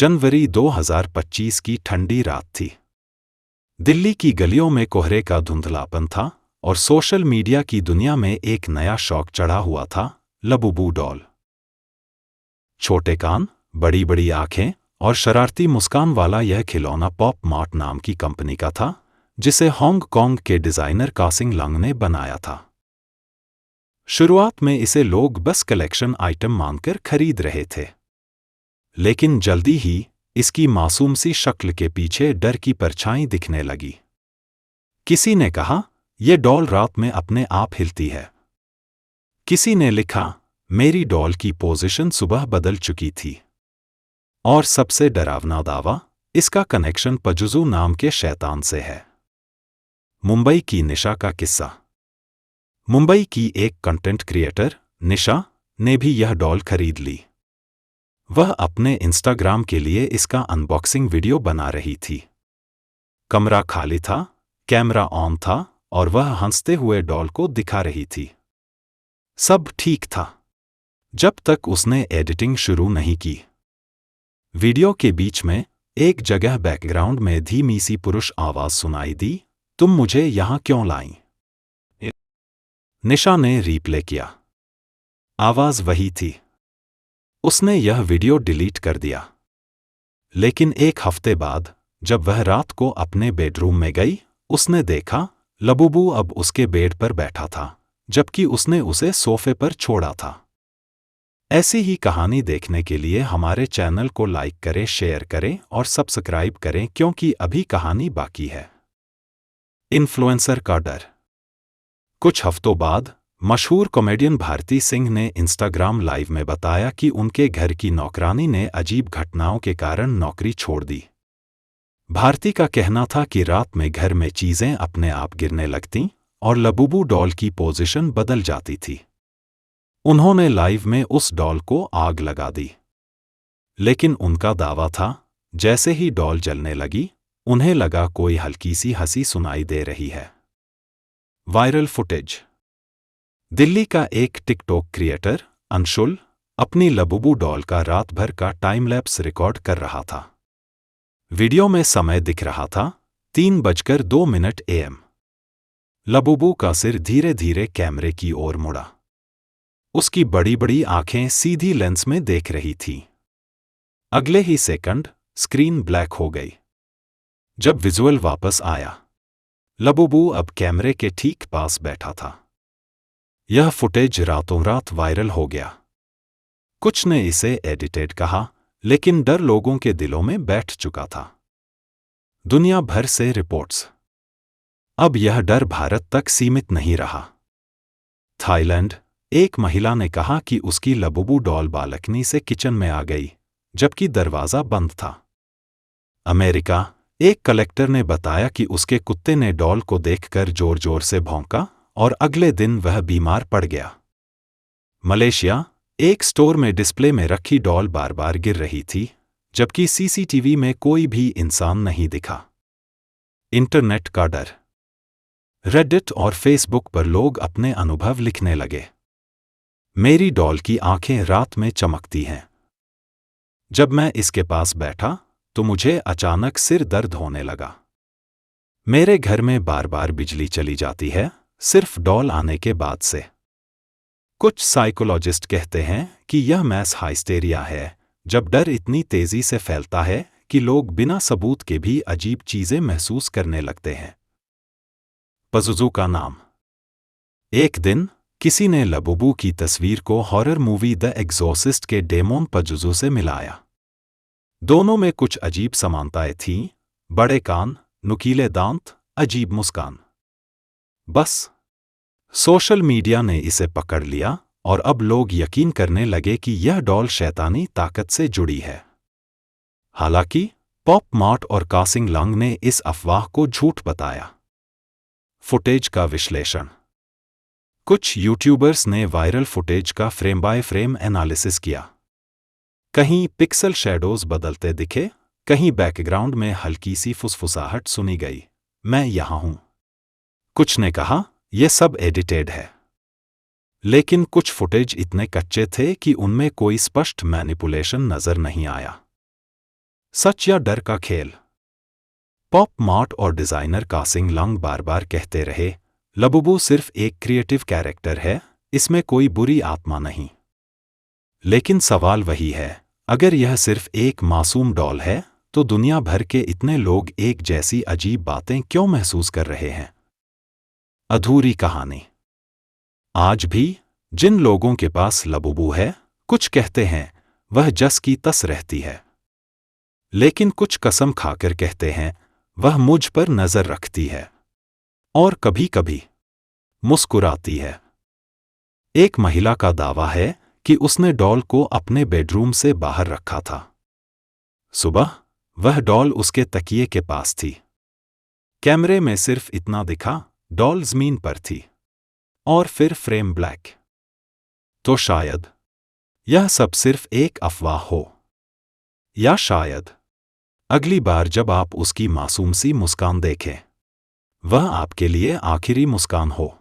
जनवरी 2025 की ठंडी रात थी। दिल्ली की गलियों में कोहरे का धुंधलापन था और सोशल मीडिया की दुनिया में एक नया शौक चढ़ा हुआ था, लबूबू डॉल। छोटे कान, बड़ी बड़ी आंखें और शरारती मुस्कान वाला यह खिलौना पॉप मार्ट नाम की कंपनी का था, जिसे हांगकांग के डिजाइनर कासिंग लंग ने बनाया था। शुरुआत में इसे लोग बस कलेक्शन आइटम मानकर खरीद रहे थे, लेकिन जल्दी ही इसकी मासूम सी शक्ल के पीछे डर की परछाई दिखने लगी। किसी ने कहा, यह डॉल रात में अपने आप हिलती है। किसी ने लिखा, मेरी डॉल की पोजीशन सुबह बदल चुकी थी। और सबसे डरावना दावा, इसका कनेक्शन पजुजू नाम के शैतान से है। मुंबई की निशा का किस्सा। मुंबई की एक कंटेंट क्रिएटर, निशा, ने भी यह डॉल खरीद ली। वह अपने इंस्टाग्राम के लिए इसका अनबॉक्सिंग वीडियो बना रही थी। कमरा खाली था, कैमरा ऑन था और वह हंसते हुए डॉल को दिखा रही थी। सब ठीक था, जब तक उसने एडिटिंग शुरू नहीं की। वीडियो के बीच में एक जगह बैकग्राउंड में धीमी सी पुरुष आवाज सुनाई दी, तुम मुझे यहां क्यों लाई? निशा ने रिप्ले किया। आवाज वही थी। उसने यह वीडियो डिलीट कर दिया। लेकिन एक हफ्ते बाद, जब वह रात को अपने बेडरूम में गई, उसने देखा लबूबू अब उसके बेड पर बैठा था, जबकि उसने उसे सोफे पर छोड़ा था। ऐसी ही कहानी देखने के लिए हमारे चैनल को लाइक करें, शेयर करें और सब्सक्राइब करें, क्योंकि अभी कहानी बाकी है। इन्फ्लुएंसर का डर। कुछ हफ्तों बाद मशहूर कॉमेडियन भारती सिंह ने इंस्टाग्राम लाइव में बताया कि उनके घर की नौकरानी ने अजीब घटनाओं के कारण नौकरी छोड़ दी। भारती का कहना था कि रात में घर में चीजें अपने आप गिरने लगतीं और लबूबू डॉल की पोजीशन बदल जाती थी। उन्होंने लाइव में उस डॉल को आग लगा दी। लेकिन उनका दावा था, जैसे ही डॉल जलने लगी, उन्हें लगा कोई हल्की सी हंसी सुनाई दे रही है। Viral footage. दिल्ली का एक टिकटॉक क्रिएटर, अंशुल, अपनी लबूबू डॉल का रात भर का टाइम लैप्स रिकॉर्ड कर रहा था। वीडियो में समय दिख रहा था 3:02 AM। लबूबू का सिर धीरे धीरे कैमरे की ओर मुड़ा। उसकी बड़ी बड़ी आंखें सीधी लेंस में देख रही थीं। अगले ही सेकंड स्क्रीन ब्लैक हो गई। जब विजुअल वापस आया, लबूबू अब कैमरे के ठीक पास बैठा था। यह फुटेज रातों रात वायरल हो गया। कुछ ने इसे एडिटेड कहा, लेकिन डर लोगों के दिलों में बैठ चुका था। दुनिया भर से रिपोर्ट्स। अब यह डर भारत तक सीमित नहीं रहा। थाईलैंड, एक महिला ने कहा कि उसकी लबूबू डॉल बालकनी से किचन में आ गई, जबकि दरवाजा बंद था। अमेरिका, एक कलेक्टर ने बताया कि उसके कुत्ते ने डॉल को देखकर जोर जोर से भौंका और अगले दिन वह बीमार पड़ गया। मलेशिया, एक स्टोर में डिस्प्ले में रखी डॉल बार बार गिर रही थी, जबकि सीसीटीवी में कोई भी इंसान नहीं दिखा। इंटरनेट का डर। रेडिट और फेसबुक पर लोग अपने अनुभव लिखने लगे। मेरी डॉल की आंखें रात में चमकती हैं। जब मैं इसके पास बैठा तो मुझे अचानक सिर दर्द होने लगा। मेरे घर में बार बार बिजली चली जाती है, सिर्फ डॉल आने के बाद से। कुछ साइकोलॉजिस्ट कहते हैं कि यह मैस हाइस्टेरिया है, जब डर इतनी तेजी से फैलता है कि लोग बिना सबूत के भी अजीब चीजें महसूस करने लगते हैं। पजुजू का नाम। एक दिन किसी ने लबूबू की तस्वीर को हॉरर मूवी द एग्जॉर्सिस्ट के डेमोन पजुजू से मिलाया। दोनों में कुछ अजीब समानताएं थीं, बड़े कान, नुकीले दांत, अजीब मुस्कान। बस सोशल मीडिया ने इसे पकड़ लिया और अब लोग यकीन करने लगे कि यह डॉल शैतानी ताकत से जुड़ी है। हालांकि पॉप मार्ट और कासिंग लंग ने इस अफवाह को झूठ बताया। फुटेज का विश्लेषण। कुछ यूट्यूबर्स ने वायरल फुटेज का फ्रेम बाय फ्रेम एनालिसिस किया। कहीं पिक्सल शैडोज बदलते दिखे, कहीं बैकग्राउंड में हल्की सी फुसफुसाहट सुनी गई, मैं यहां हूं। कुछ ने कहा, यह सब एडिटेड है। लेकिन कुछ फुटेज इतने कच्चे थे कि उनमें कोई स्पष्ट मैनिपुलेशन नजर नहीं आया। सच या डर का खेल। पॉप मार्ट और डिजाइनर कासिंग लंग बार बार कहते रहे, लबुबू सिर्फ एक क्रिएटिव कैरेक्टर है, इसमें कोई बुरी आत्मा नहीं। लेकिन सवाल वही है, अगर यह सिर्फ एक मासूम डॉल है, तो दुनिया भर के इतने लोग एक जैसी अजीब बातें क्यों महसूस कर रहे हैं? अधूरी कहानी। आज भी जिन लोगों के पास लबुबू है, कुछ कहते हैं वह जस की तस रहती है, लेकिन कुछ कसम खाकर कहते हैं वह मुझ पर नजर रखती है और कभी कभी मुस्कुराती है। एक महिला का दावा है कि उसने डॉल को अपने बेडरूम से बाहर रखा था। सुबह वह डॉल उसके तकिए के पास थी। कैमरे में सिर्फ इतना दिखा, डॉल जमीन पर थी और फिर फ्रेम ब्लैक। तो शायद यह सब सिर्फ एक अफवाह हो, या शायद अगली बार जब आप उसकी मासूम सी मुस्कान देखें, वह आपके लिए आखिरी मुस्कान हो।